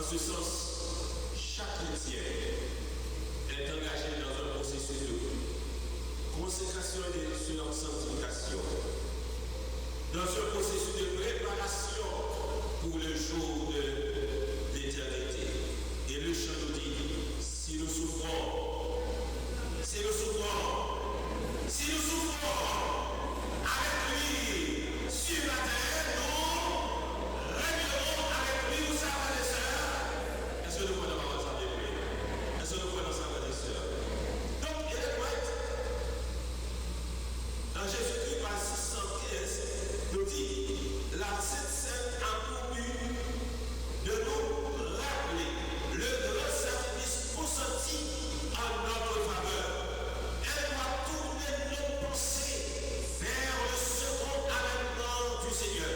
En ce sens, chaque chrétien est engagé dans un processus de consécration et de sanctification, dans un processus de préparation pour le jour de l'éternité. Et le chant nous dit, si nous souffrons, avec lui sur la terre, nous régnerons avec lui, vous savez, frères et sœurs. Est-ce que nous prenons dans sa bien? Est-ce que nous prenons ça, frères et sœurs? Donc, il est vrai, dans Jésus-Christ, par 615, nous dit, la Sainte Seine a pour but de nous rappeler le grand sacrifice consenti en notre faveur. Elle doit tourner nos pensées vers le second avènement du Seigneur.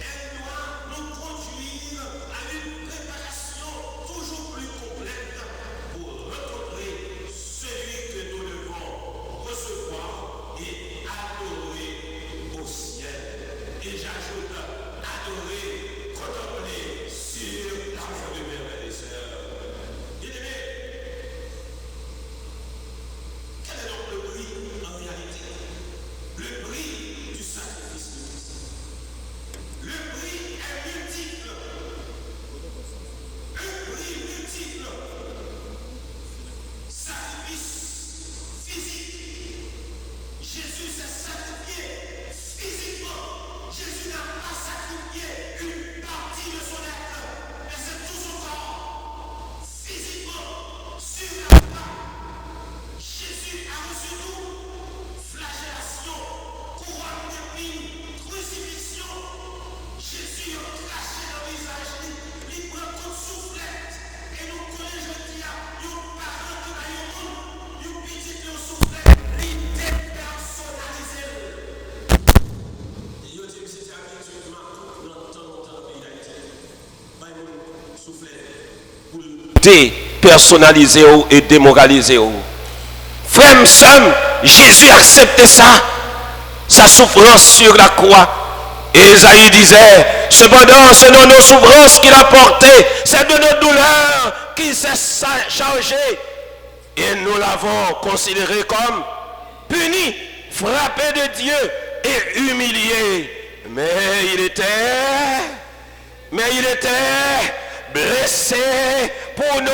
Elle doit nous conduire à une préparation toujours plus complète pour rencontrer celui que nous devons recevoir et adorer au ciel. Et j'ajoute, adorer, contempler sur la voie de mes frères et sœurs. Bien-aimés, quel est donc le prix en réalité? Le prix du sacrifice de Christ. Le prix est multiple. Un prix multiple. Sacrifice physique. Jésus s'est sacrifié physiquement. Jésus n'a pas sacrifié une partie de son être, mais c'est tout son corps. Physiquement, sur la croix, Jésus a reçu tout. Flagellation, couronne d'épines, crucifixion. Jésus a craché dans le visage, il prend toute soufflette. Et nous connaissons, je dis, il y a un parent qui va y avoir, il y a un petit qui a soufflette, il dépersonnalisé. Et il dit que c'était habituellement dans le pays d'Haïti. Pas une soufflette pour dépersonnaliser et démoraliser. Frère, soeur, Jésus acceptait ça, sa souffrance sur la croix. Et Esaïe disait, cependant, c'est de nos souffrances qu'il a porté, c'est de nos douleurs qu'il s'est chargé. Et nous l'avons considéré comme puni, frappé de Dieu et humilié. Mais il était blessé pour nos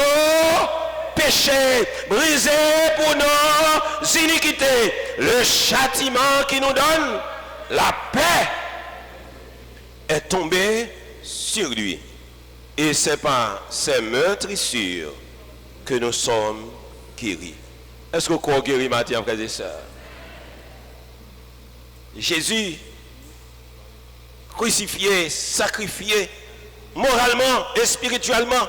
péchés, brisé pour nos iniquités. Le châtiment qui nous donne la paix est tombé sur lui. Et c'est par ces meurtrissures que nous sommes guéris. Est-ce que vous croyez guéri, Mathieu, frères et sœurs? Jésus, crucifié, sacrifié, moralement et spirituellement,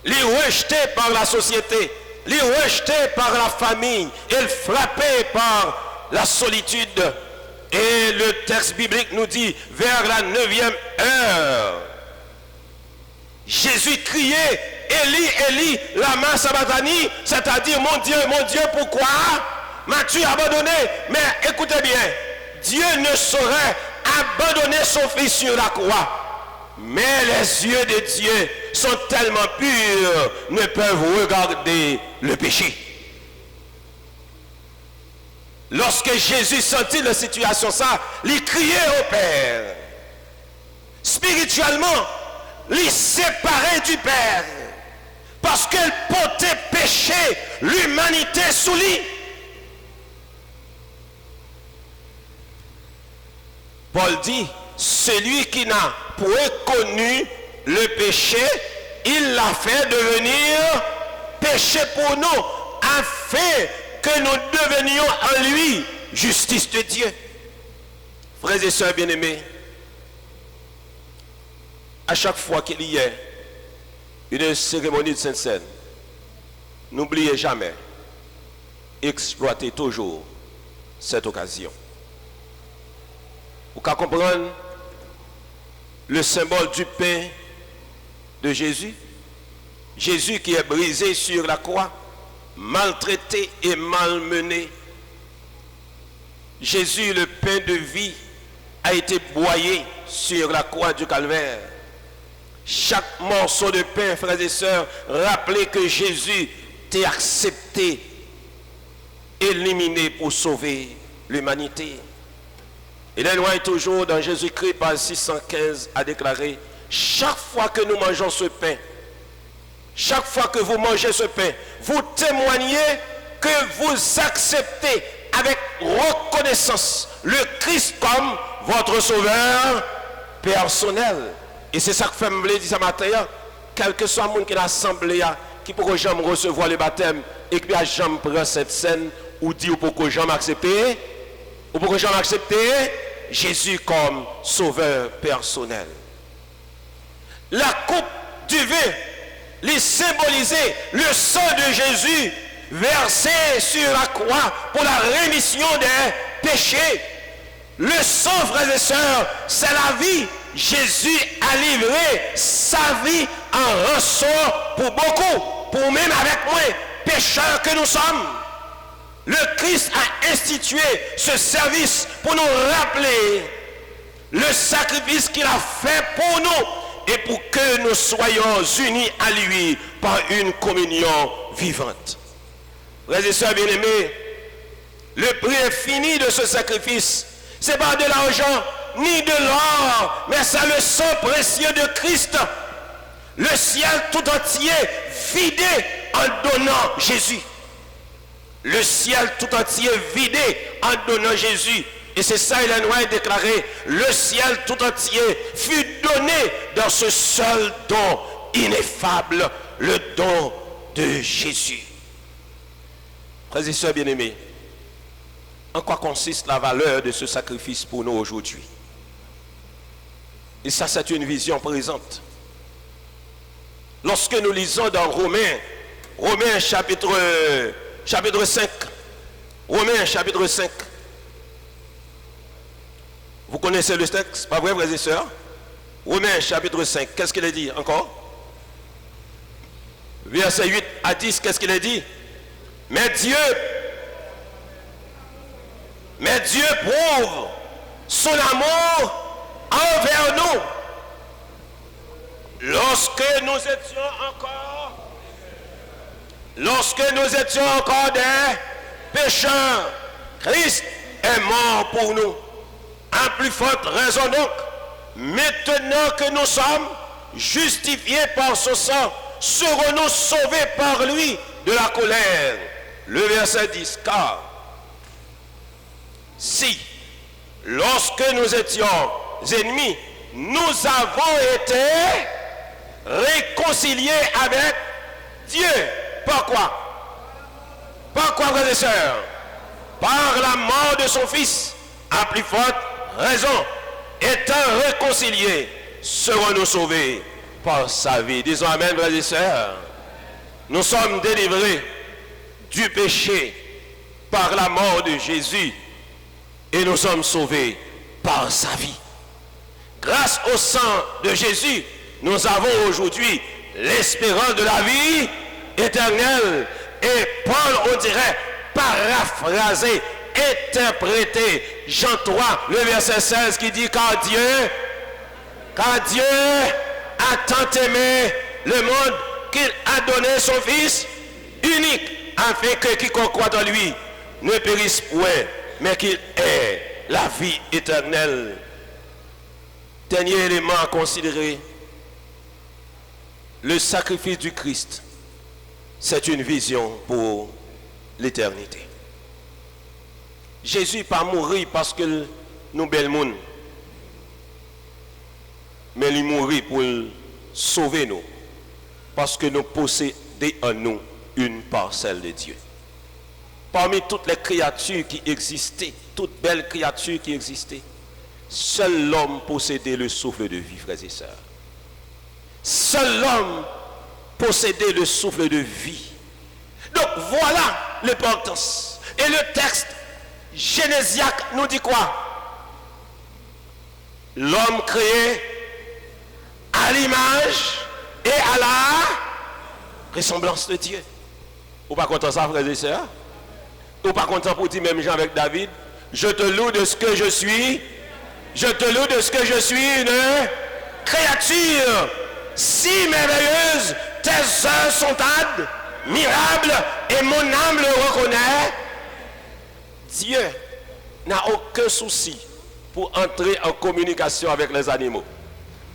les rejeté par la société, les rejeté par la famille, et frappé par la solitude. Et le texte biblique nous dit, vers la 9e heure, Jésus criait, Élie, Élie, lama sabachthani, c'est-à-dire, mon Dieu, pourquoi m'as-tu abandonné? Mais écoutez bien, Dieu ne saurait abandonner son fils sur la croix. Mais les yeux de Dieu sont tellement purs, ne peuvent regarder le péché. Lorsque Jésus sentit la situation ça, il criait au Père. Spirituellement, il séparait du Père. Parce qu'elle portait péché, l'humanité sous lui. Paul dit, celui qui n'a point connu le péché, il l'a fait devenir péché pour nous, afin que nous devenions en lui justice de Dieu. Frères et sœurs bien-aimés, à chaque fois qu'il y ait une cérémonie de Sainte-Seine, n'oubliez jamais, exploitez toujours cette occasion. Vous pouvez comprendre le symbole du pain de Jésus. Jésus qui est brisé sur la croix, maltraité et malmené. Jésus, le pain de vie, a été broyé sur la croix du calvaire. Chaque morceau de pain, frères et sœurs, rappelez que Jésus t'a accepté, éliminé pour sauver l'humanité. Et les lois est toujours dans Jésus-Christ, page 615, a déclaré, chaque fois que nous mangeons ce pain, chaque fois que vous mangez ce pain, vous témoignez que vous acceptez avec reconnaissance le Christ comme votre sauveur personnel. Et c'est ça que fait me dire ce matin, quel que soit le monde qui est l'assemblée, qui pourrait jamais recevoir le baptême et qui a jamais prendre cette scène ou dit ou pourquoi jamais accepter, ou pourquoi jamais accepter Jésus comme sauveur personnel. La coupe du vin, les symboliser le sang de Jésus versé sur la croix pour la rémission des péchés. Le sang, frères et sœurs, c'est la vie. Jésus a livré sa vie en rançon pour beaucoup, pour même avec moi, pécheurs que nous sommes. Le Christ a institué ce service pour nous rappeler le sacrifice qu'il a fait pour nous et pour que nous soyons unis à lui par une communion vivante. Frères et sœurs bien-aimés, le prix infini de ce sacrifice, ce n'est pas de l'argent ni de l'or, mais c'est le sang précieux de Christ. Le ciel tout entier vidé en donnant Jésus. Le ciel tout entier vidé en donnant Jésus. Et c'est ça, il a déclaré, le ciel tout entier fut donné dans ce seul don ineffable, le don de Jésus. Frères et sœurs bien-aimés, en quoi consiste la valeur de ce sacrifice pour nous aujourd'hui? Et ça, c'est une vision présente. Lorsque nous lisons dans Romains chapitre 5, Romains chapitre 5, vous connaissez le texte, pas vrai, frères et sœurs? Romains chapitre 5, qu'est-ce qu'il a dit encore? Verset 8 à 10, qu'est-ce qu'il a dit? Mais Dieu prouve son amour envers nous lorsque nous étions encore des pécheurs. Christ est mort pour nous. À plus forte raison donc, maintenant que nous sommes justifiés par son sang, serons-nous sauvés par lui de la colère. Le verset 10, car si, lorsque nous étions ennemis, nous avons été réconciliés avec Dieu. Par quoi? Par quoi, frères et sœurs? Par la mort de son Fils. À plus forte raison, étant réconciliés, serons-nous sauvés par sa vie. Disons amen, frères et sœurs. Nous sommes délivrés du péché par la mort de Jésus et nous sommes sauvés par sa vie. Grâce au sang de Jésus, nous avons aujourd'hui l'espérance de la vie éternelle. Et Paul, on dirait, paraphrasé, interprété, Jean 3, le verset 16 qui dit, car Dieu a tant aimé le monde qu'il a donné son Fils unique, afin que quiconque croit en lui ne périsse point, mais qu'il ait la vie éternelle. Dernier élément à considérer, le sacrifice du Christ, c'est une vision pour l'éternité. Jésus n'est pas mourir parce que nous bel monde, mais il mourit pour sauver nous, parce que nous possédons en nous une parcelle de Dieu. Parmi toutes les créatures qui existaient, toutes belles créatures qui existaient, seul l'homme possédait le souffle de vie, frères et sœurs. Seul l'homme possédait le souffle de vie. Donc voilà l'importance. Et le texte génésiaque nous dit quoi? L'homme créé à l'image et à la ressemblance de Dieu. Ou pas content ça, frères et sœurs? Ou pas content pour dire même Jean avec David? Je te loue de ce que je suis. Je te loue de ce que je suis une créature si merveilleuses tes œuvres sont admirables et mon âme le reconnaît. Dieu n'a aucun souci pour entrer en communication avec les animaux.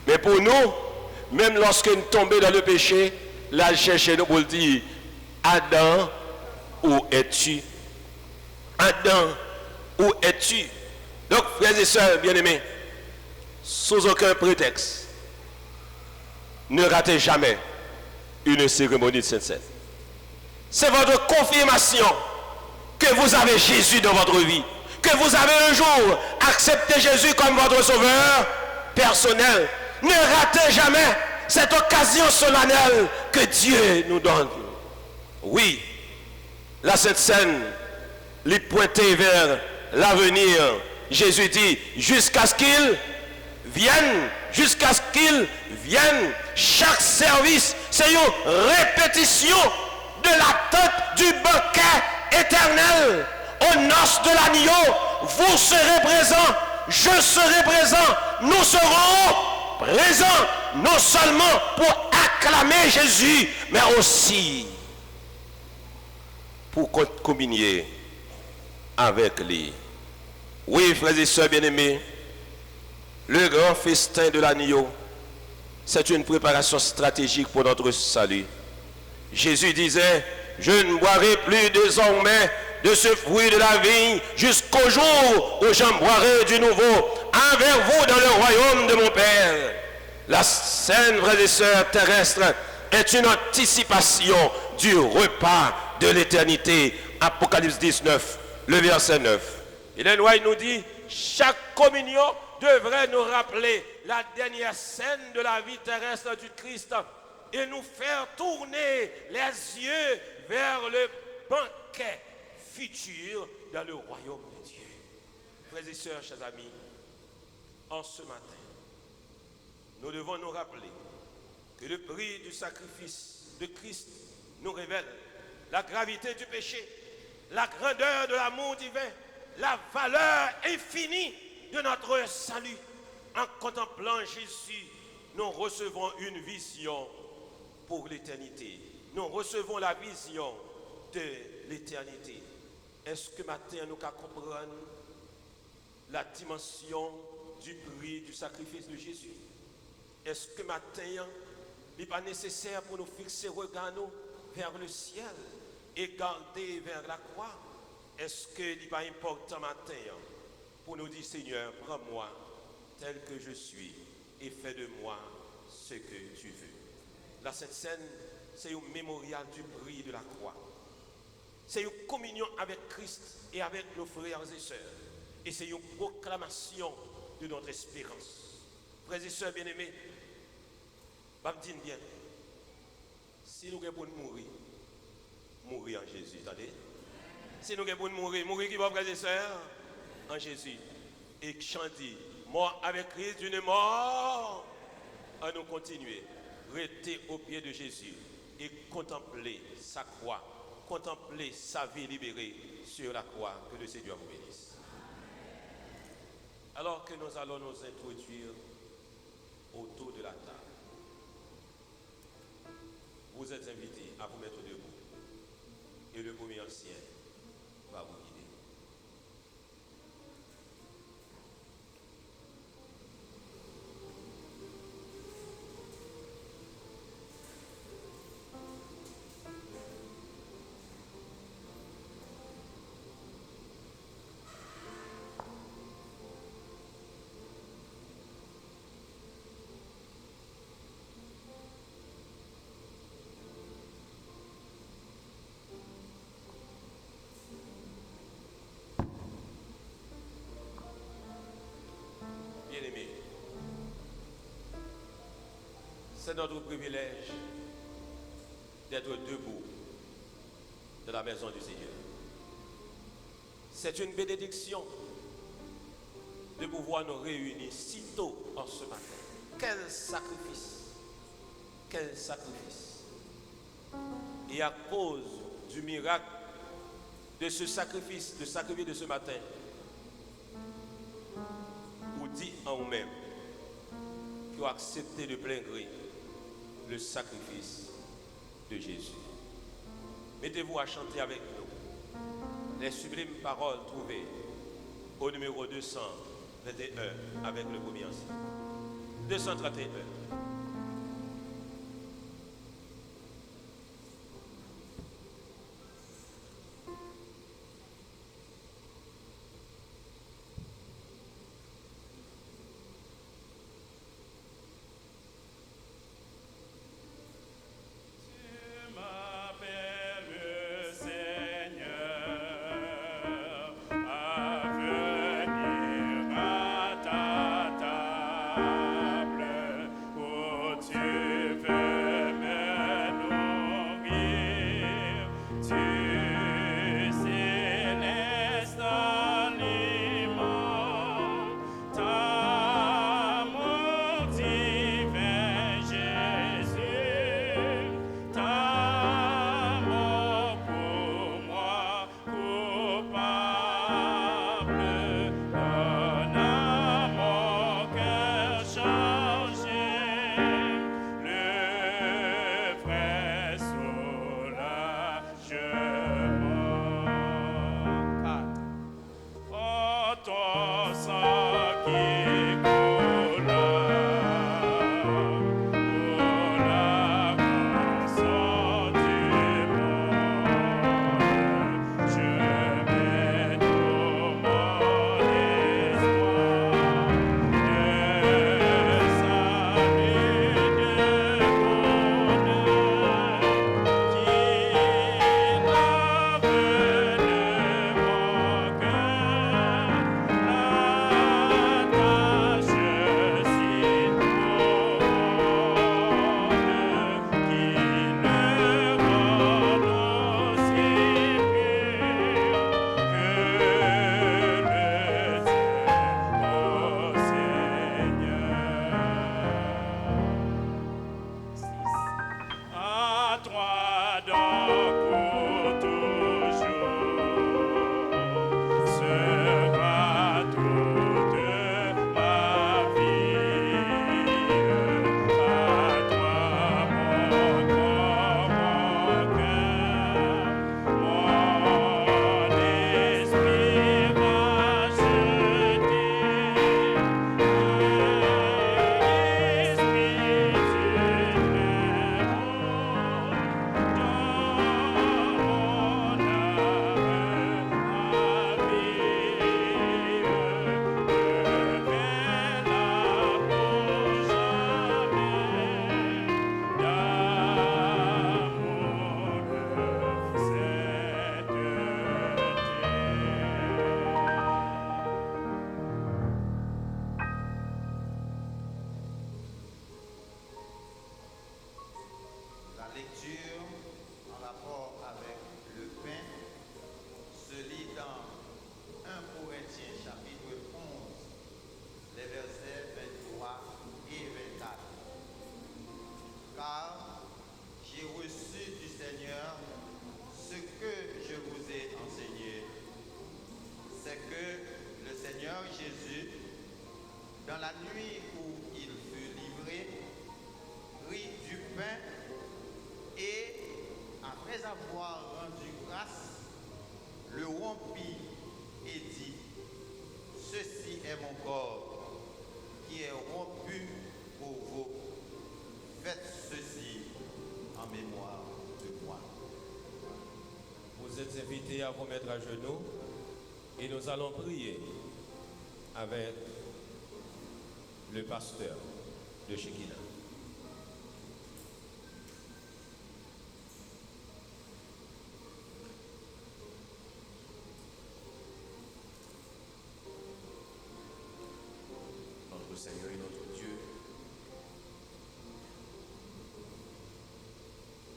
Mais pour nous, même lorsque nous tombons dans le péché, là, cherchez nous pour le dire, Adam, où es-tu? Adam, où es-tu? Donc, frères et sœurs bien-aimés, sous aucun prétexte, ne ratez jamais une cérémonie de Sainte-Seine. C'est votre confirmation que vous avez Jésus dans votre vie, que vous avez un jour accepté Jésus comme votre sauveur personnel. Ne ratez jamais cette occasion solennelle que Dieu nous donne. Oui, la Sainte-Seine lui pointait vers l'avenir. Jésus dit, jusqu'à ce qu'il vienne, chaque service, c'est une répétition de l'attente du banquet éternel. Aux noces de l'agneau, vous serez présents, je serai présent, nous serons présents, non seulement pour acclamer Jésus, mais aussi pour communier avec lui. Oui, frères et sœurs bien-aimés, le grand festin de l'agneau, c'est une préparation stratégique pour notre salut. Jésus disait, je ne boirai plus désormais de ce fruit de la vigne jusqu'au jour où j'en boirai du nouveau avec vous dans le royaume de mon Père. La scène, frères et sœurs terrestres, est une anticipation du repas de l'éternité. Apocalypse 19, le verset 9. Et les lois nous dit, chaque communion devrait nous rappeler la dernière scène de la vie terrestre du Christ et nous faire tourner les yeux vers le banquet futur dans le royaume de Dieu. Frères et sœurs, chers amis, en ce matin, nous devons nous rappeler que le prix du sacrifice de Christ nous révèle la gravité du péché, la grandeur de l'amour divin, la valeur infinie de notre salut. En contemplant Jésus, nous recevons une vision pour l'éternité. Nous recevons la vision de l'éternité. Est-ce que matin nous comprenons la dimension du prix du sacrifice de Jésus? Est-ce que matin il n'est pas nécessaire pour nous fixer regard vers le ciel et garder vers la croix? Est-ce qu'il n'est pas important matin pour nous dire, Seigneur, prends-moi tel que je suis et fais de moi ce que tu veux? La Sainte Seine, c'est un mémorial du prix de la croix. C'est une communion avec Christ et avec nos frères et sœurs. Et c'est une proclamation de notre espérance. Frères et sœurs bien-aimés, je me dis bien, si nous avons mourir, mourir en Jésus, attendez. Si nous avons mourir, mourir qui va, frères et sœurs? En Jésus. Et chanter, mort avec Christ, d'une mort, à nous continuer, rester au pied de Jésus et contempler sa croix, contempler sa vie libérée sur la croix. Que le Seigneur vous bénisse. Alors que nous allons nous introduire autour de la table, vous êtes invités à vous mettre debout et le premier ancien va vous guider. Bien-aimés, c'est notre privilège d'être debout dans la maison du Seigneur. C'est une bénédiction de pouvoir nous réunir si tôt en ce matin. Quel sacrifice! Quel sacrifice! Et à cause du miracle de ce sacrifice, de ce matin, vous dites en vous-même qui ont accepté de plein gré le sacrifice de Jésus. Mettez-vous à chanter avec nous les sublimes paroles trouvées au numéro 221 avec le premier ensemble. 231. Vous êtes invités à vous mettre à genoux et nous allons prier avec le pasteur de Shekinah. Notre Seigneur et notre Dieu,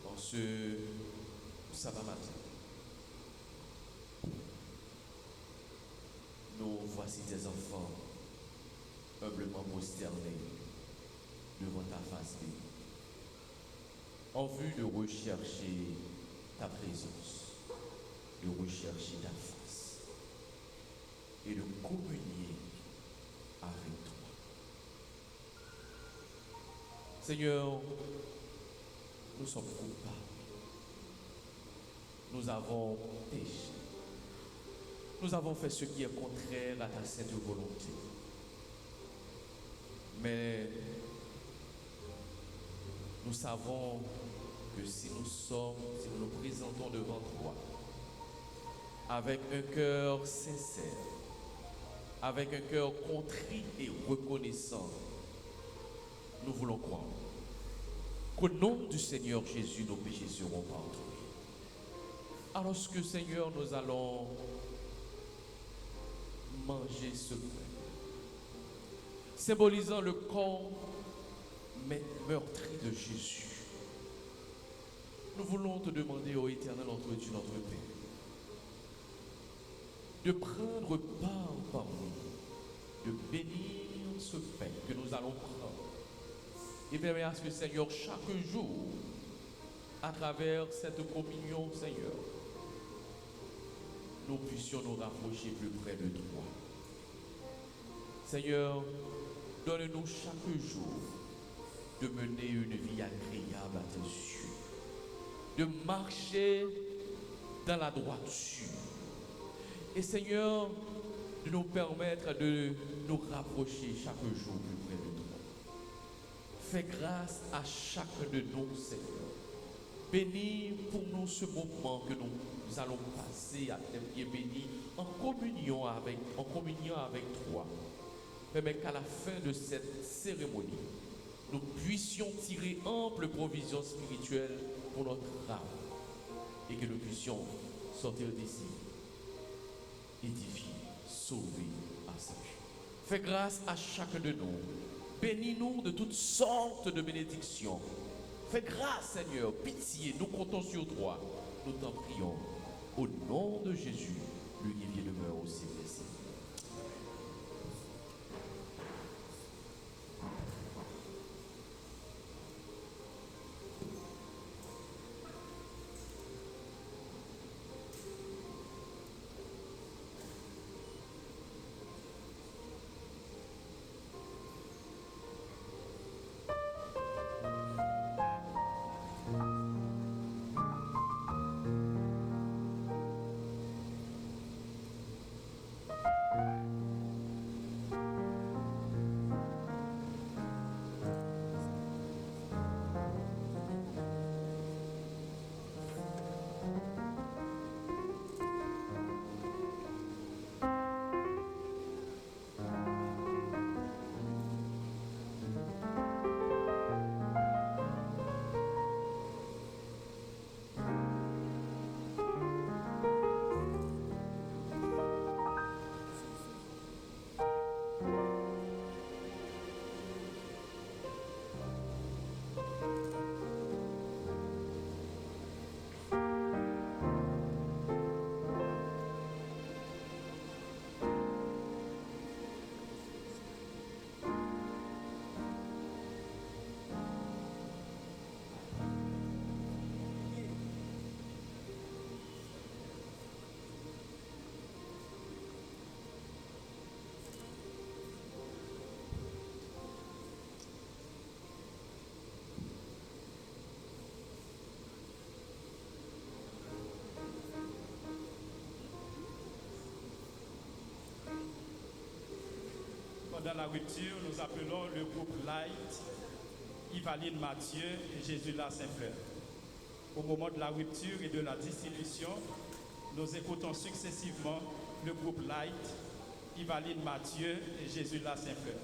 en ce sabbat matin, nous voici tes enfants humblement prosternés devant ta face bénie, en vue de rechercher ta présence, de rechercher ta face et de communier avec toi. Seigneur, nous sommes coupables. Nous avons péché. Nous avons fait ce qui est contraire à ta sainte volonté. Mais nous savons que si nous nous présentons devant toi, avec un cœur sincère, avec un cœur contrit et reconnaissant, nous voulons croire qu'au nom du Seigneur Jésus, nos péchés seront pardonnés. Alors que Seigneur, nous allons manger ce pain, symbolisant le corps meurtri de Jésus. Nous voulons te demander, ô Éternel, entre Dieu notre Père, de prendre part parmi nous, de bénir ce pain que nous allons prendre. Et permet à ce que, Seigneur, chaque jour, à travers cette communion, Seigneur, nous puissions nous rapprocher plus près de toi. Seigneur, donne-nous chaque jour de mener une vie agréable à tes yeux, de marcher dans la droiture. Et Seigneur, de nous permettre de nous rapprocher chaque jour plus près de toi. Fais grâce à chacun de nous, Seigneur. Bénis pour nous ce moment que nous allons passer à tes pieds bénis en communion avec toi. Permets qu'à la fin de cette cérémonie, nous puissions tirer ample provision spirituelle pour notre âme et que nous puissions sortir d'ici édifiés, sauvés à sa vie. Fais grâce à chacun de nous. Bénis-nous de toutes sortes de bénédictions. Fais grâce, Seigneur, pitié, nous comptons sur toi. Nous t'en prions. Au nom de Jésus, lui qui vient demeure aussi blessé. Pendant la rupture, nous appelons le groupe Light, Yvaline Mathieu et Jésus-La Saint-Fleur. Au moment de la rupture et de la distribution, nous écoutons successivement le groupe Light, Yvaline Mathieu et Jésus-La Saint-Fleur.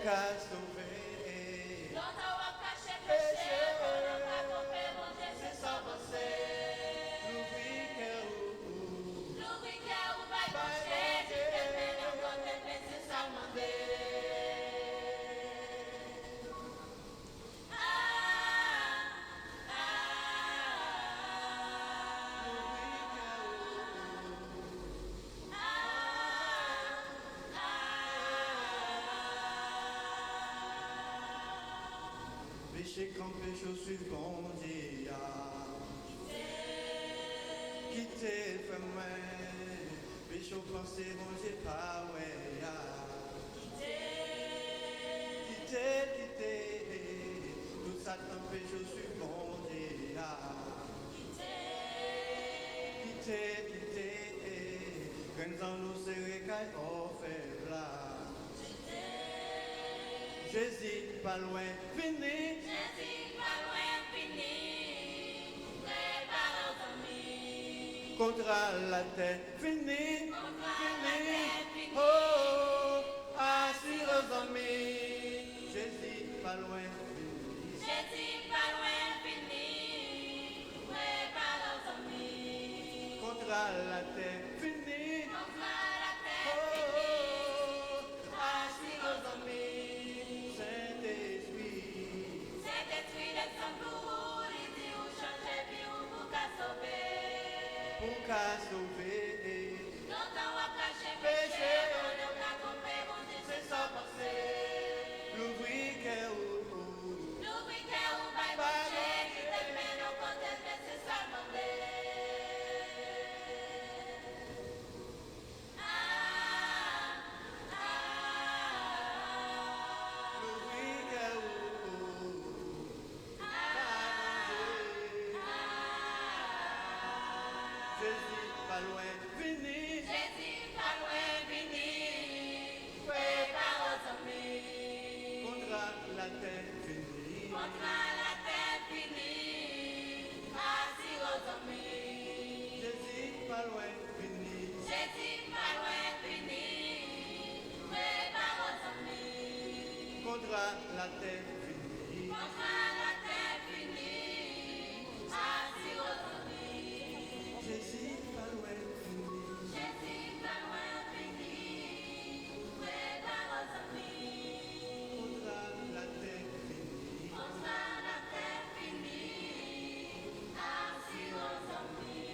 qu'à sauver. Longtemps on caché péché, on n'a pas compris, mon Dieu, c'est sans penser. L'ouvri cœur ou pas penché, si t'es fait dans côté, mais c'est ça demander. Péché comme péché, je suis bon Dieu. Quittez le moi. Péché pensé, bon Dieu, pas ouais. Quittez. Tout ça t'en péché, je suis bon Dieu. Quittez. Quand on nous serre, quand on fait là. Jésus, pas loin, fini. Jésus, pas loin, fini. Prépare aux amis. Contre la terre, fini. Fini. Oh, assis aux amis. Jésus, pas loin, fini. Jésus, pas loin, fini. Prépare aux amis. Contre la terre, fini. Contre la terre, Oh, assis aux amis. Saint-Esprit. Saint-Esprit descend pour vous, il dit où changer, puis où vous qu'à sauver. Pour qu'à sauver. Longtemps on caché péché, on n'a pas compris, mon Dieu, c'est sans penser. L'ouvrir cœur. L'ouvri cœur ou pas penché, qui te fait nos côtés, mais c'est ça demander. L'ouvrir cœur. Jésus, pas loin, fini. Jésus, pas loin, fini. Prépare aux amis. Contre la terre, fini. Contre la terre, fini. Assis aux amis. Jésus, pas loin, fini. Jésus, pas loin, fini. Prépare aux amis. Contre la terre, fini. Contre la terre, fini. Assis aux amis. Jésus, pas loin, fini. Jésus, pas loin, fini. Prépare aux amis. Contre la terre, fini. Contre la terre, fini. Assis aux amis.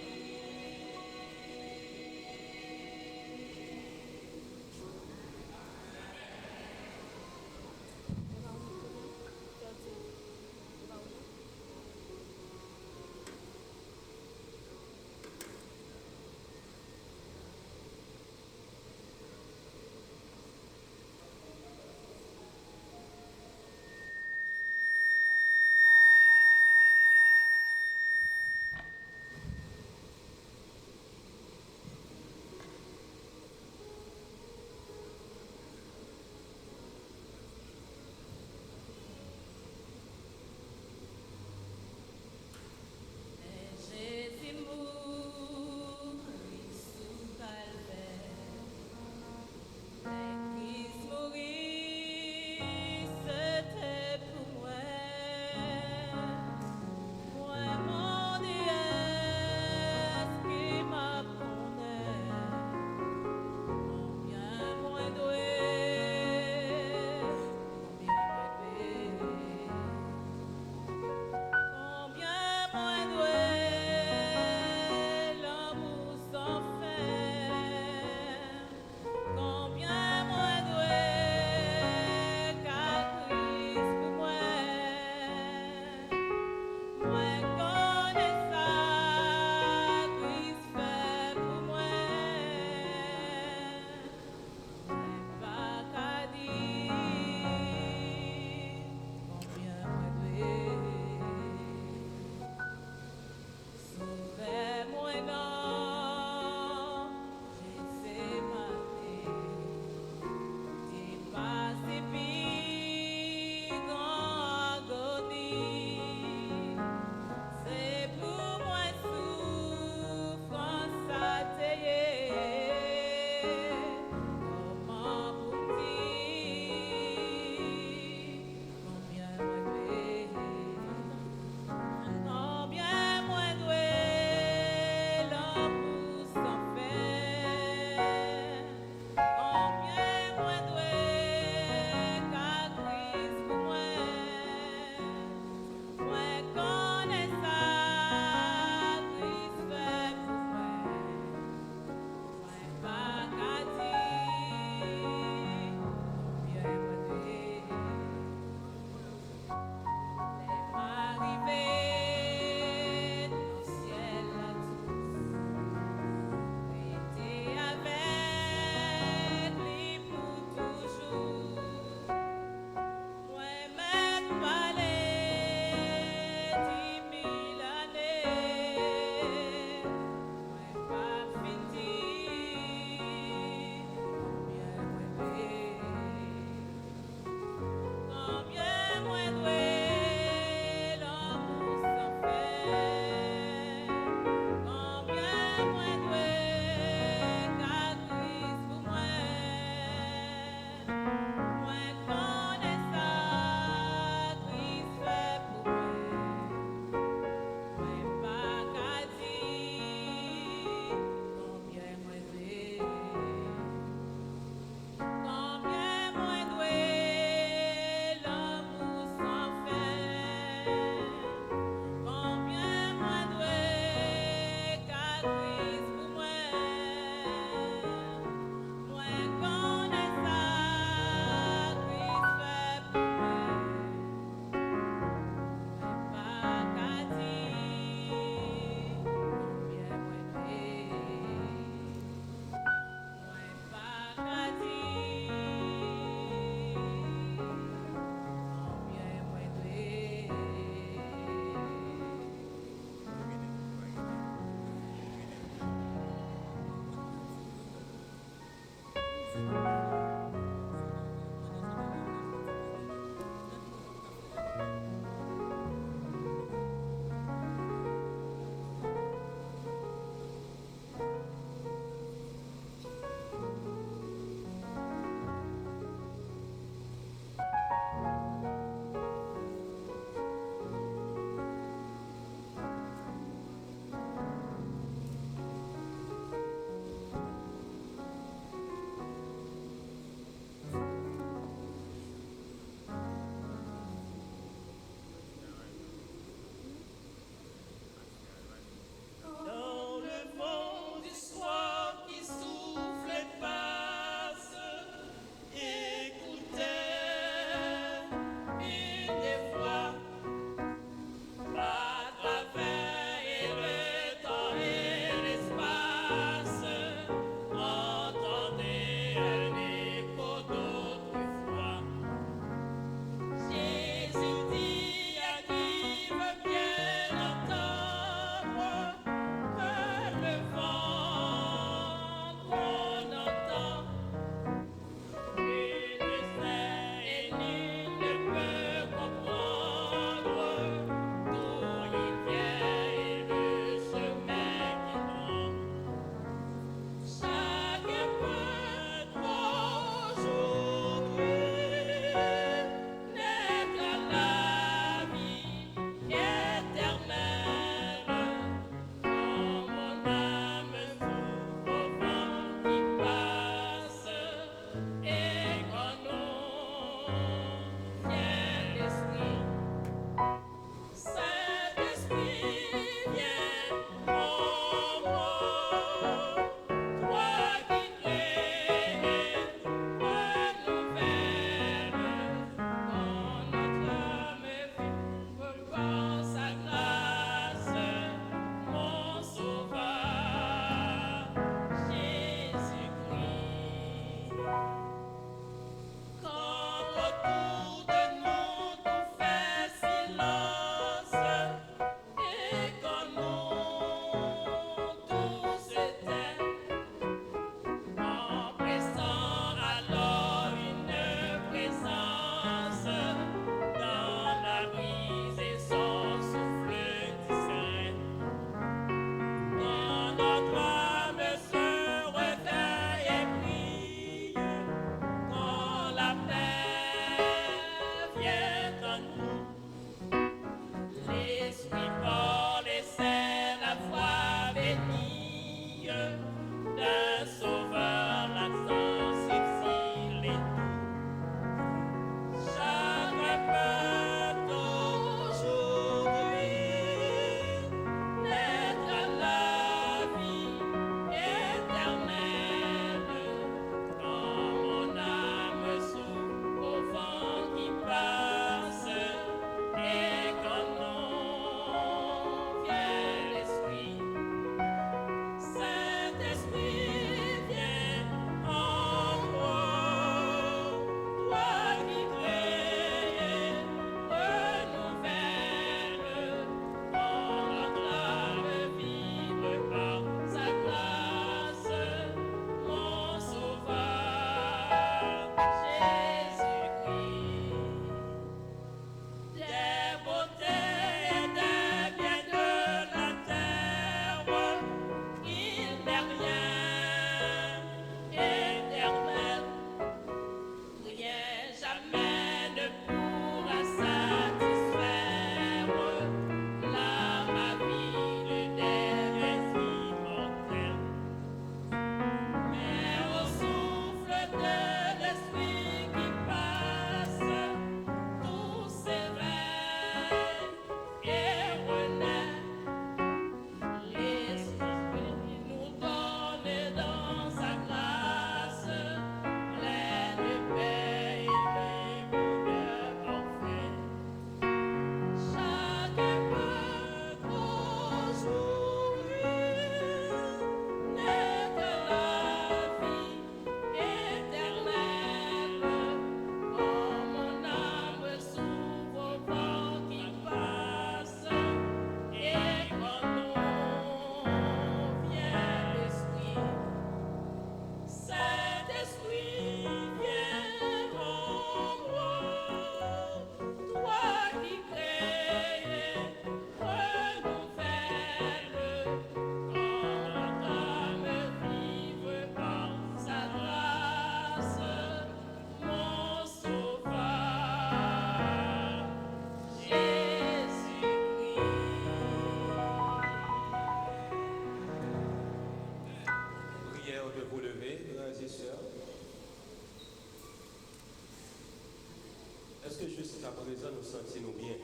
Est-ce que jusqu'à présent nous sentons bien?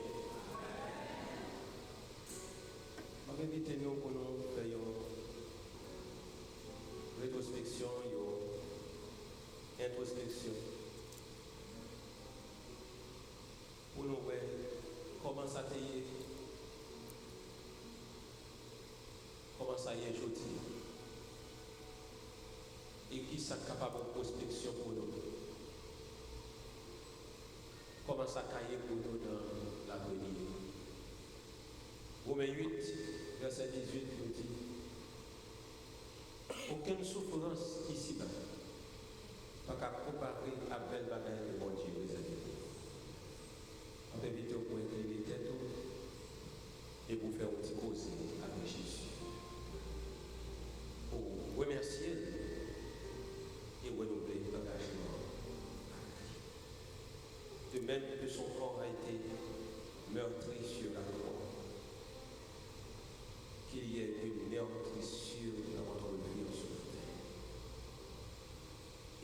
Invitez-nous pour nous faire une rétrospection, une introspection. Pour nous voir comment ça y est, comment ça y est aujourd'hui. Et qui est capable de prospection pour nous. Comment ça caille pour nous dans l'avenir. Romains 8, verset 18 nous dit aucune souffrance ici-bas, pas qu'à comparer à belle bagaille de mon Dieu, mes amis. On peut éviter au point de les têtes et pour faire un petit cause avec Jésus. Pour remercier et renouveler l'engagement. De même que son corps a été meurtri sur la croix, qu'il y ait une meurtrissure dans votre vie sur terre.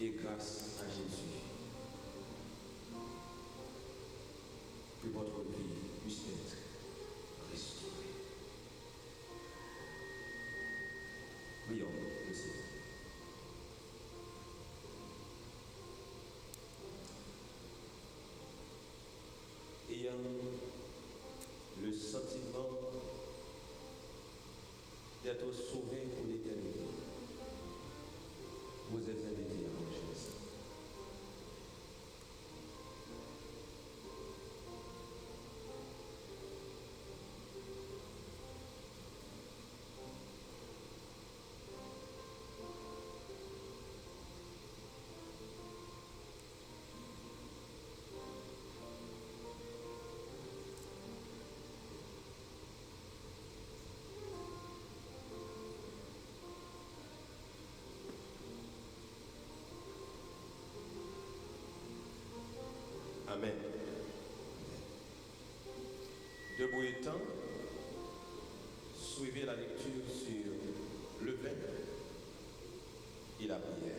Et grâce à Jésus, que votre vie puisse être restaurée. Prions le Seigneur. Ayant le sentiment d'être sauvé pour l'éternité, vous êtes invités à manger ça. Amen. Debout étant, suivez la lecture sur le pain et la prière.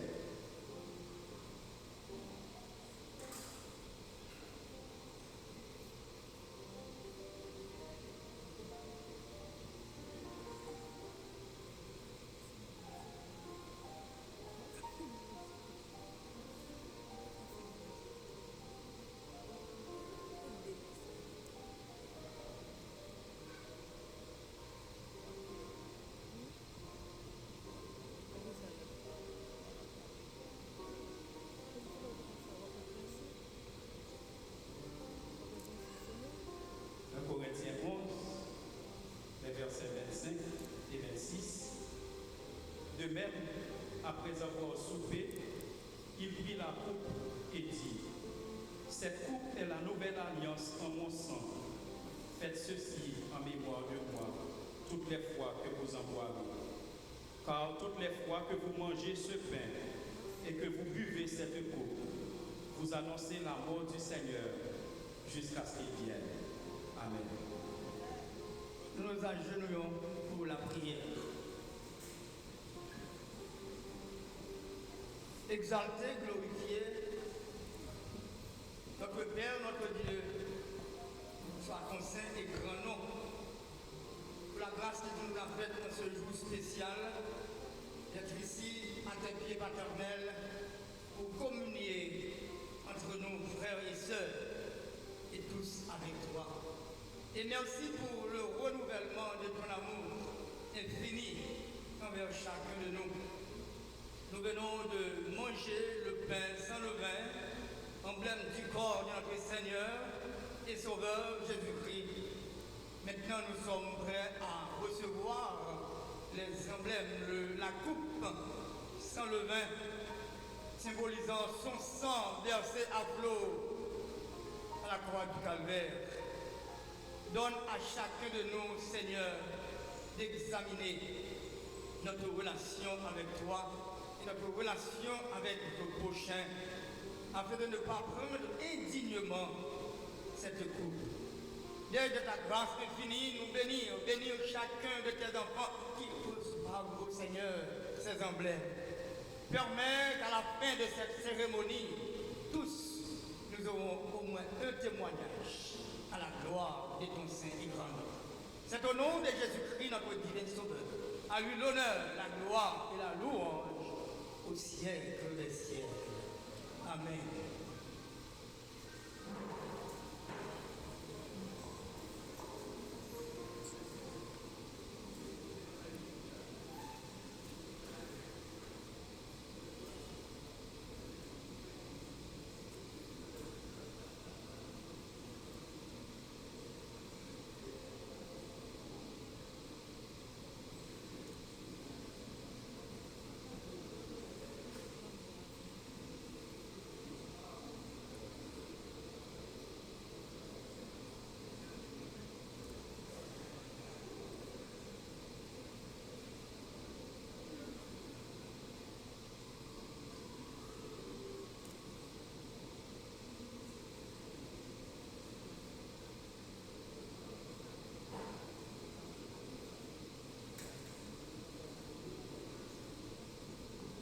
Corinthiens 11, les versets 25 et 26. De même, après avoir soupé, il prit la coupe et dit, cette coupe est la nouvelle alliance en mon sang. Faites ceci en mémoire de moi, toutes les fois que vous en boirez. Car toutes les fois que vous mangez ce pain et que vous buvez cette coupe, vous annoncez la mort du Seigneur jusqu'à ce qu'il vienne. Amen. Nous nous agenouillons pour la prière. Exalté, glorifié, notre Père, notre Dieu, soit ton saint et grand nom, pour la grâce que tu nous as faite dans ce jour spécial, d'être ici à tes pieds paternels pour communier entre nous, frères et sœurs, et tous avec toi. Et merci pour le renouvellement de ton amour infini envers chacun de nous. Nous venons de manger le pain sans levain, emblème du corps de notre Seigneur et Sauveur Jésus-Christ. Maintenant, nous sommes prêts à recevoir les emblèmes, la coupe sans levain, symbolisant son sang versé à flot à la croix du Calvaire. Donne à chacun de nous, Seigneur, d'examiner notre relation avec toi et notre relation avec notre prochain, afin de ne pas prendre indignement cette coupe. Dieu de ta grâce infinie, nous bénir chacun de tes enfants qui reçoivent, au Seigneur, ces emblèmes. Permets qu'à la fin de cette cérémonie, tous, nous aurons au moins un témoignage à la gloire de ton Saint et grand nom. C'est au nom de Jésus-Christ, notre divin Sauveur, à lui l'honneur, la gloire et la louange au siècle des siècles. Amen.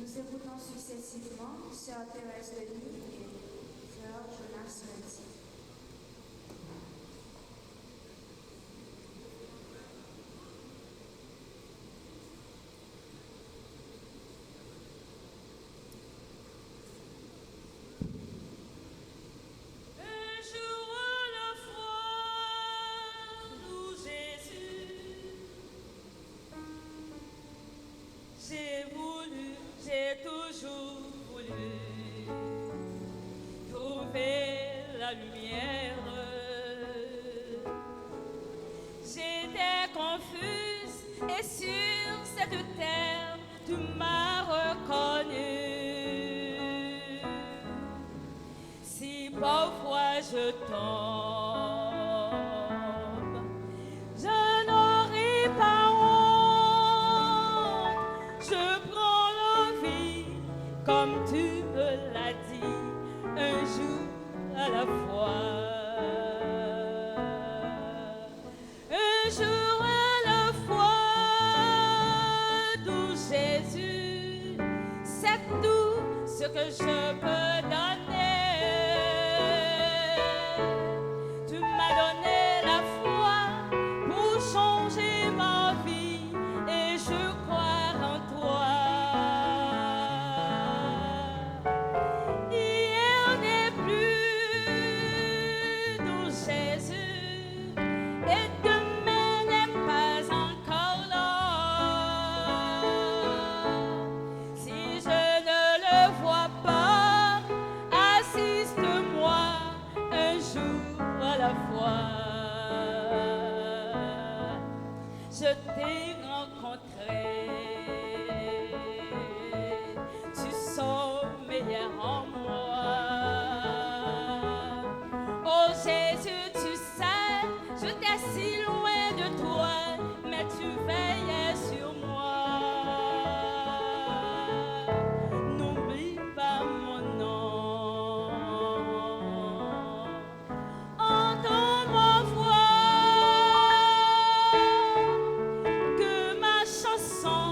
Nous écoutons successivement Sœur Thérèse Denis et Sœur Jonas Mendy. J'ai toujours voulu trouver la lumière. J'étais confuse et sur cette terre tu m'as reconnue. Si parfois je tombe, je n'aurai pas honte. Je prends la vie comme tu me l'as dit, un jour à la fois. jour à la fois, doux Jésus, c'est tout ce que je peux donner. Tu m'as donné la foi pour changer ma vie et je crois en toi. Hier n'est plus, doux Jésus, et demain n'est pas encore là. Si je ne le vois pas, assiste-moi un jour à la fois. Je t'ai rencontré, tu sens meilleur en moi. Oh Jésus, tu sais, j'étais si loin de toi, mais tu veillais sur moi. N'oublie pas mon nom. Entends ma voix, que ma chanson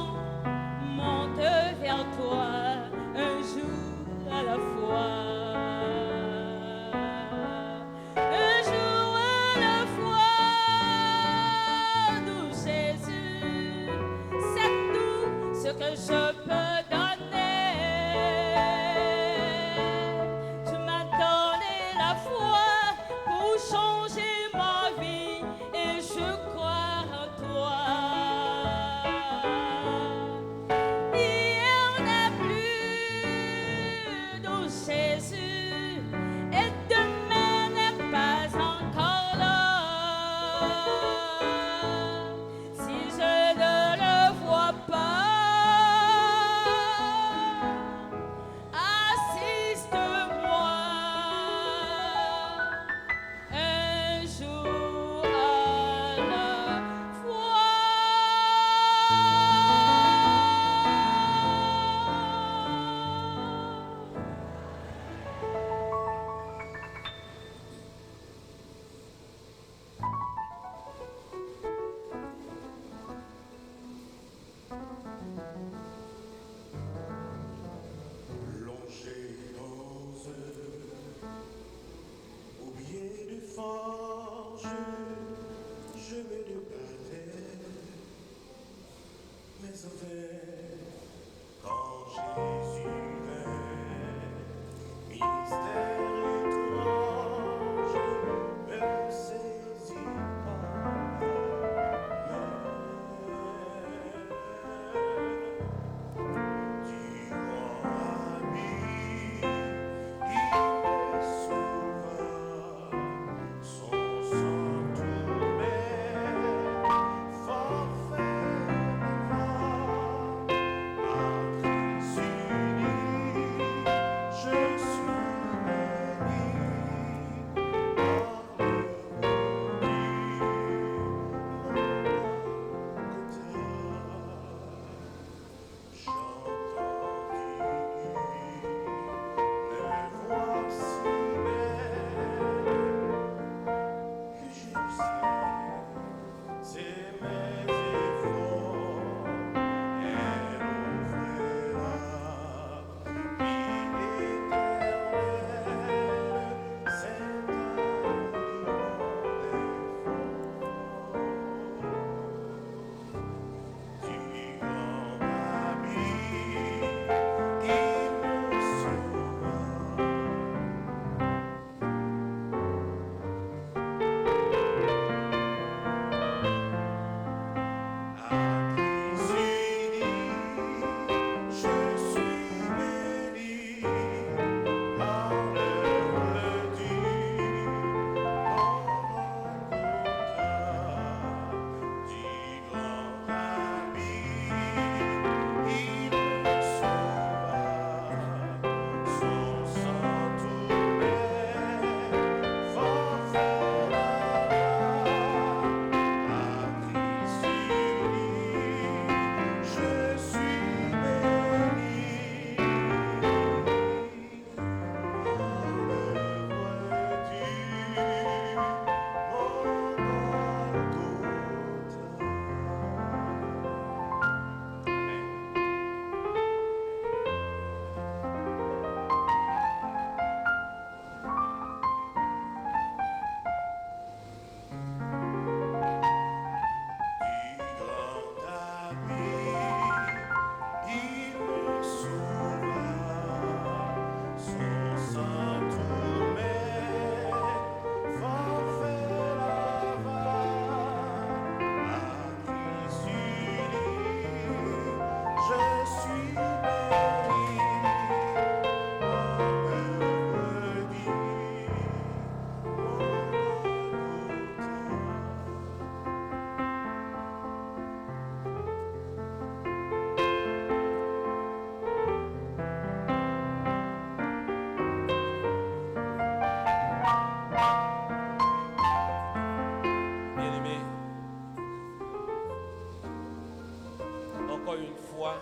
fois,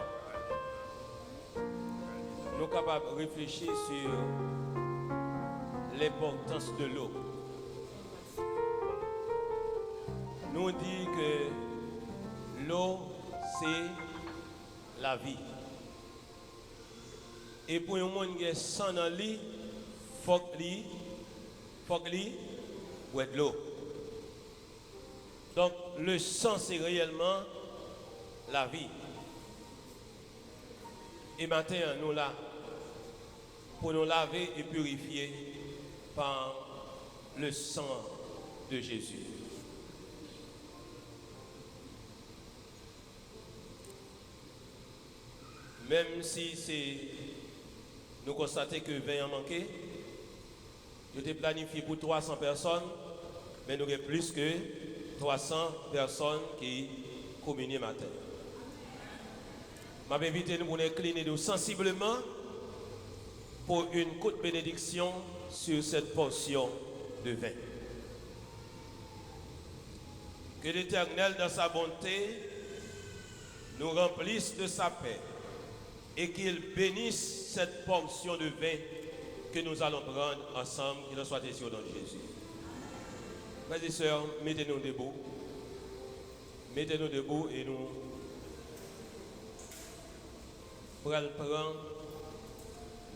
nous sommes capables de réfléchir sur l'importance de l'eau. Nous dit que l'eau, c'est la vie. Et pour un monde qui est sans dans le lit, il faut qu'il boive de l'eau. Donc, le sang, c'est réellement la vie. Et maintenant, nous là, pour nous laver et purifier par le sang de Jésus. Même si nous constatons que 20 ans manqué, nous avons planifié pour 300 personnes, mais nous avons plus que 300 personnes qui communient matin. Je vais inviter nous pour nous incliner nous sensiblement pour une courte bénédiction sur cette portion de vin. Que l'Éternel, dans sa bonté, nous remplisse de sa paix et qu'il bénisse cette portion de vin que nous allons prendre ensemble, qu'il en soit ainsi au nom de Jésus. Frères et sœurs, mettez-nous debout. Mettez-nous debout et nous prenons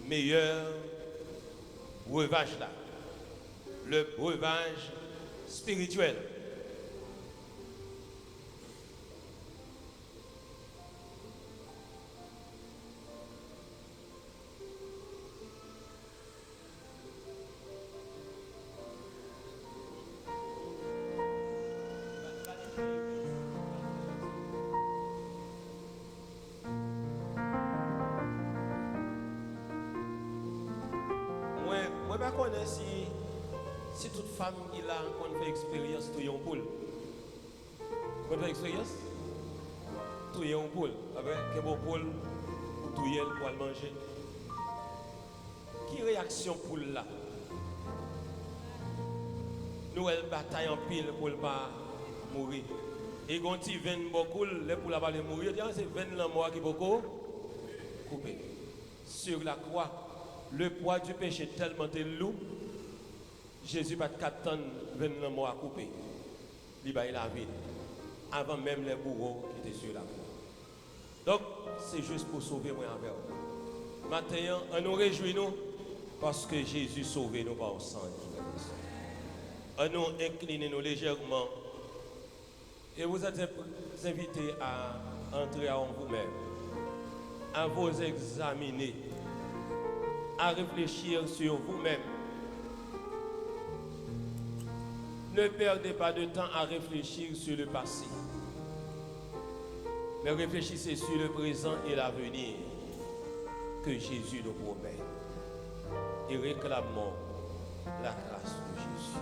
le meilleur breuvage là. Le breuvage spirituel. Je ne connais pas si toute femme qui a fait expérience de une poule. Vous avez fait expérience? Tout est une poule. Quelle poule pour tout pour le manger. Qui réaction poule là? Nous elle bataille en pile pour ne pas mourir. Et quand il vient beaucoup, les poules va mourir. C'est 20 la mort qui beaucoup coupé. Sur la croix. Le poids du péché tellement lourd, Jésus va 4 tonnes 20 mois à couper. Il va la vie. Avant même les bourreaux qui étaient sur la croix. Donc, c'est juste pour sauver moi envers vous. Maintenant, on nous réjouit nous parce que Jésus sauve nous par le sang. On nous incline nous légèrement. Et vous êtes invités à entrer en vous-même, à vous examiner, à réfléchir sur vous-même. Ne perdez pas de temps à réfléchir sur le passé, mais réfléchissez sur le présent et l'avenir que Jésus nous promet. Et réclamons la grâce de Jésus.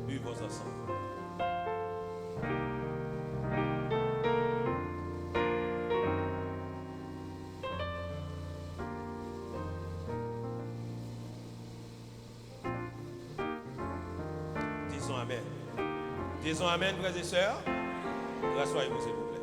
Buvons ensemble. Disons Amen. Disons Amen, frères et sœurs. Rassoyez-vous, s'il vous plaît.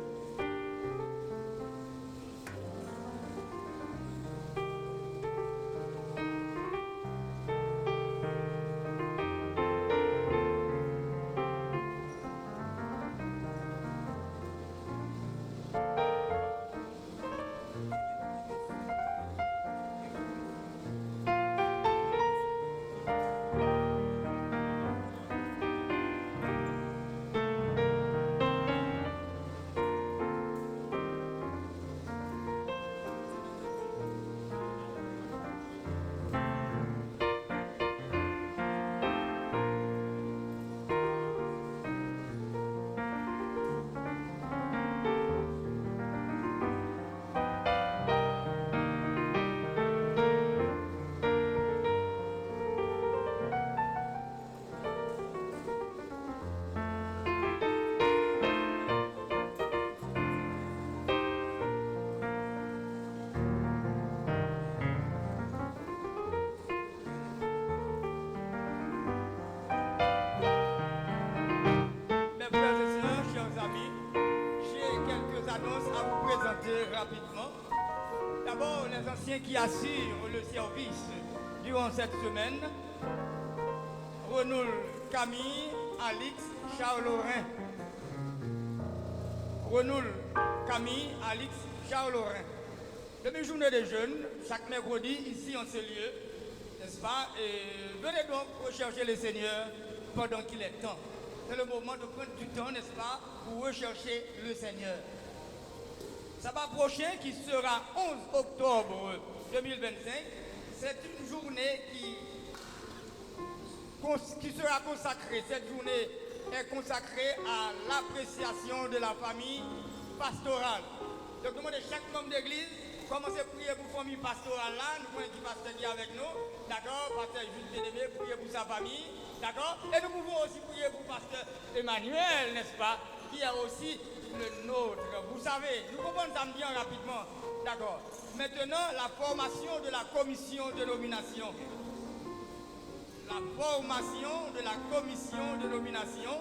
à vous présenter rapidement. D'abord, les anciens qui assurent le service durant cette semaine. Renoul Camille, Alix, Charles-Laurin. Renoul Camille, Alix, Charles-Laurin. Demi-journée des jeunes, chaque mercredi, ici en ce lieu, n'est-ce pas? Et venez donc rechercher le Seigneur pendant qu'il est temps. C'est le moment de prendre du temps, n'est-ce pas, pour rechercher le Seigneur. Sabbat prochain, qui sera 11 octobre 2025, c'est une journée qui sera consacrée. Cette journée est consacrée à l'appréciation de la famille pastorale. Donc, je demande à chaque membre d'église, commencez à prier pour la famille pastorale là. Nous voulons un pasteur qui est avec nous. D'accord? Pasteur Jules Bénévé, prier pour sa famille. D'accord? Et nous pouvons aussi prier pour pasteur Emmanuel, n'est-ce pas? Qui est aussi le nôtre. Vous savez, nous comprenons ça bien rapidement. D'accord? Maintenant, la formation de la commission de nomination. La formation de la commission de nomination.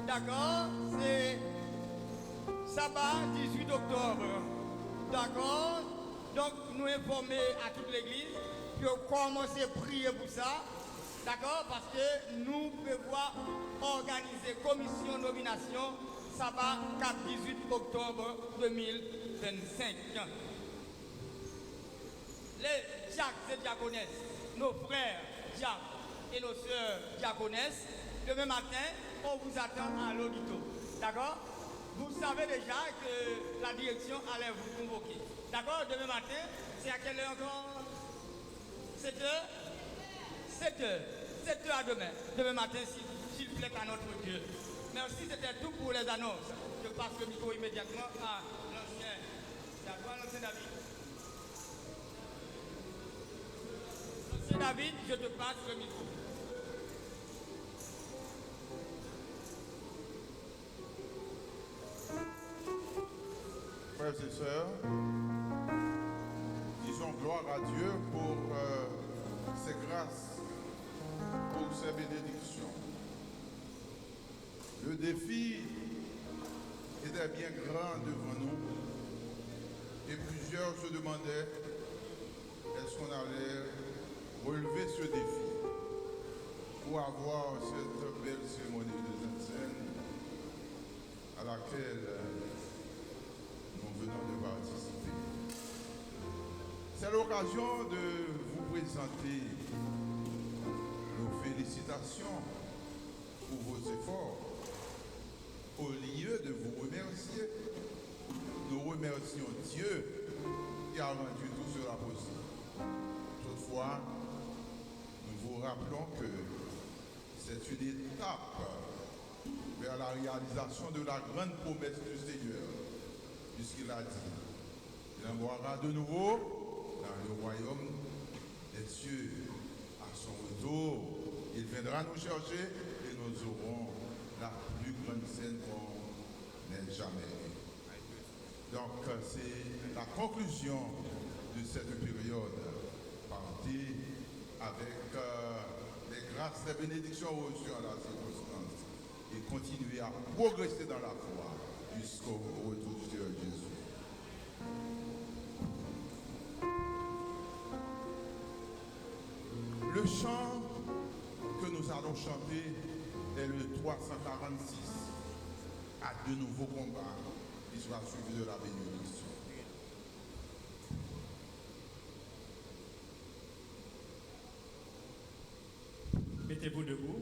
D'accord? C'est sabbat 18 octobre. D'accord? Donc, nous informer à toute l'église que commencer à prier pour ça. D'accord? Parce que nous prévoyons organiser commission nomination sabbat 4-18 octobre 2025. Les diacres et diaconesses, nos frères diacres et nos sœurs diaconesses, demain matin, on vous attend à l'Audito. D'accord? Vous savez déjà que la direction allait vous convoquer. D'accord? Demain matin, c'est à quelle heure encore? 7 heures? 7 heures. 7 heures à demain. Demain matin, s'il plaît à notre Dieu. Merci, c'était tout pour les annonces. Je passe le micro immédiatement à l'ancien David. L'ancien David, je te passe le micro. Frères et sœurs, disons gloire à Dieu pour ses grâces, pour ses bénédictions. Le défi était bien grand devant nous et plusieurs se demandaient est-ce qu'on allait relever ce défi pour avoir cette belle cérémonie de scène à laquelle nous venons de participer. C'est l'occasion de vous présenter nos félicitations pour vos efforts. Au lieu de vous remercier, nous remercions Dieu qui a rendu tout cela possible. Toutefois, nous vous rappelons que c'est une étape vers la réalisation de la grande promesse du Seigneur, puisqu'il a dit, il envoiera de nouveau dans le royaume des cieux. À son retour, il viendra nous chercher et nous aurons la plus grande scène qu'on n'ait jamais eue. Donc, c'est la conclusion de cette période. Partie avec les grâces, les bénédictions reçues à la circonstance et continuer à progresser dans la foi jusqu'au retour du Seigneur Jésus. Le chant que nous allons chanter est le 346, à de nouveaux combats, qui sera suivi de la bénédiction. Mettez-vous debout.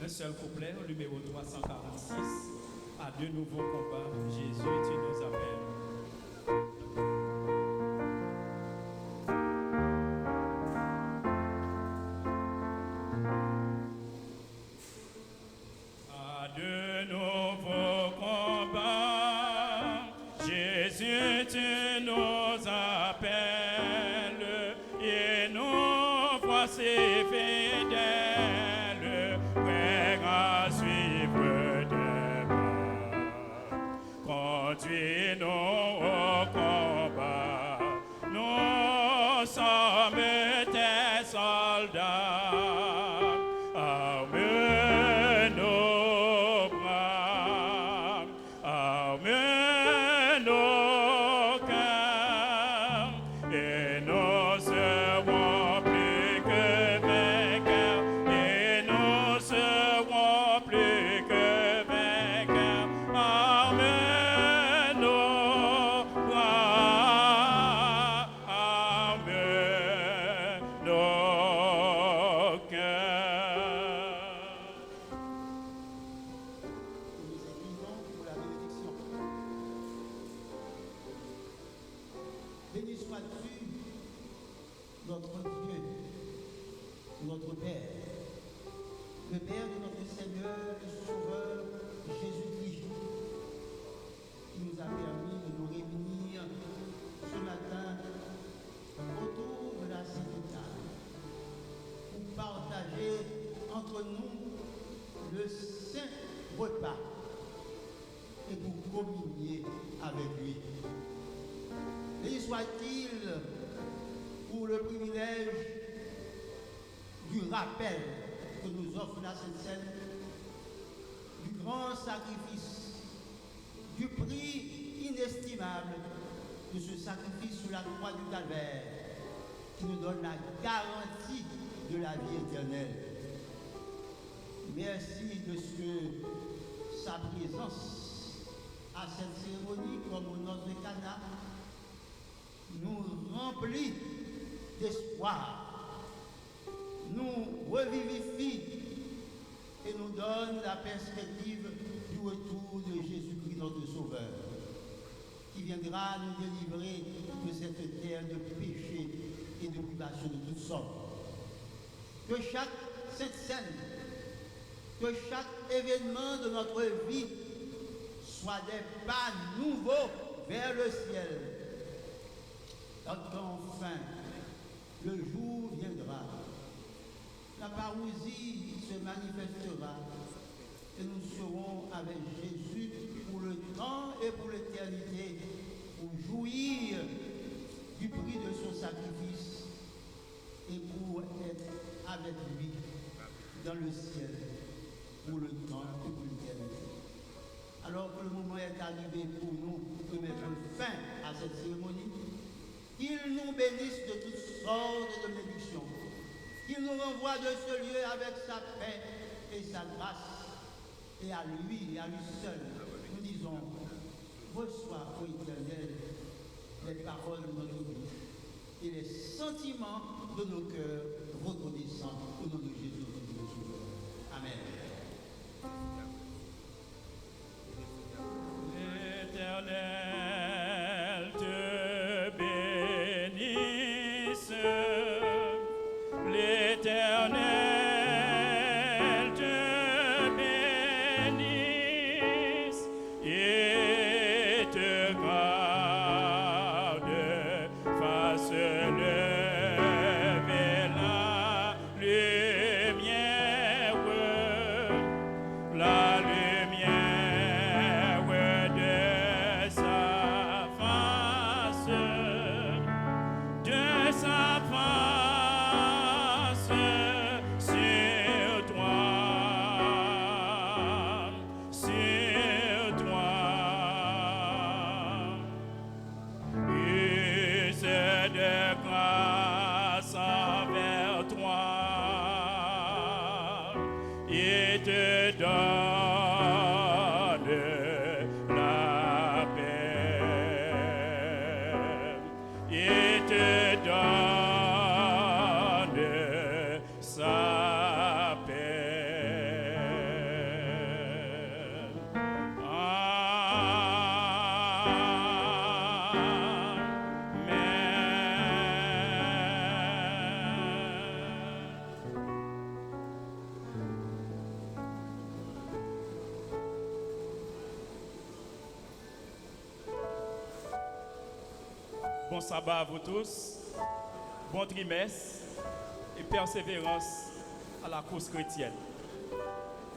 Un seul couplet au numéro 346. À de nouveaux combats, Jésus, tu nous appelles. À de nouveaux combats, Jésus, tu nous appelles. Et nous voici fidèles, prêts à suivre tes pas. Conduis-nous au combat, nous sommes tes soldats. Arme nos bras, arme nos Béni sois-tu, notre Dieu, notre Père, le Père de notre Seigneur et Sauveur Jésus-Christ, qui nous a permis de nous réunir ce matin autour de la Sainte Table pour partager entre nous le saint repas et pour communier avec lui. Béni soit-il pour le privilège du rappel que nous offre la Sainte Seine, du grand sacrifice, du prix inestimable de ce sacrifice sur la croix du Calvaire qui nous donne la garantie de la vie éternelle. Merci de ce que sa présence à cette cérémonie comme au nord de Cana nous remplit d'espoir, nous revivifie et nous donne la perspective du retour de Jésus-Christ notre Sauveur, qui viendra nous délivrer de cette terre de péché et de privation de toutes sortes. Que chaque Sainte Seine, que chaque événement de notre vie soit des pas nouveaux vers le ciel. Enfin, le jour viendra, la parousie se manifestera et nous serons avec Jésus pour le temps et pour l'éternité, pour jouir du prix de son sacrifice et pour être avec lui dans le ciel pour le temps et pour l'éternité. Alors que le moment est arrivé pour nous de mettre fin à cette cérémonie, qu'il nous bénisse de toutes sortes de bénédictions, qu'il nous renvoie de ce lieu avec sa paix et sa grâce, et à lui seul, nous disons, reçois, ô Éternel, les paroles de notre vie et les sentiments de nos cœurs reconnaissants au nom de Jésus, notre Sauveur. Amen. L'Éternel te bénisse, l'Éternel te bénisse et te garde, fasse lever la lumière de sa face sur toi, use de grâce envers toi et te donne la paix et te donne sa paix. Bon sabbat à vous tous, bon trimestre et persévérance à la cause chrétienne.